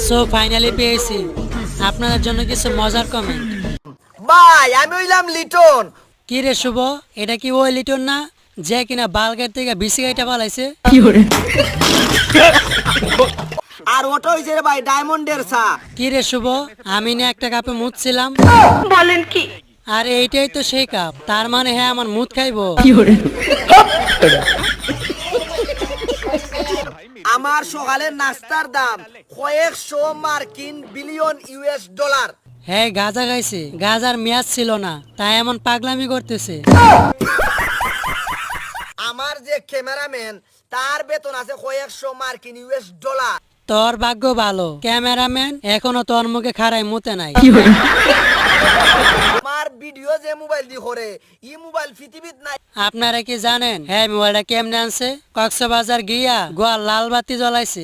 So finally পেয়েছি আপনাদের জন্য কিছু মজার কমেন্ট। ভাই আমি হইলাম লিটন। কি রে শুভ, এটা কি ওই লিটন না যে কিনা বালগেট থেকে বিসি গাইটা পালাইছে? আর ওটা হইছে রে ভাই ডায়মন্ডের চা। কি রে শুভ, আমি না একটা কাপে মুতছিলাম। বলেন কি? আর এইটাই তো সেই কাপ, তার মানে হ্যাঁ আমার মুত খাইবো। আমার সকালের নাস্তার দাম কয়েকশো মার্কিন বিলিয়ন ইউএস ডলার। হ্যাঁ গাঁজা খাইছে, গাঁজার মেয়াদ ছিল না তাই এমন পাগলামি করতেছে। আমার যে ক্যামেরাম্যান তার বেতন আছে কয়েকশো মার্কিন ইউএস ডলার। তোর ভাগ্য ভালো, ক্যামেরাম্যান এখনো তোর মুখে খাড়াই মুতে নাই। আমার ভিডিও যে মোবাইল দিয়ে করে ই মোবাইল পৃথিবীত নাই। আপনারা কি জানেন হ্যাঁ মোবাইলটা কেমনে আনছে? কক্সবাজার গিয়া গোয়া লাল বাতি জ্বলাইছে।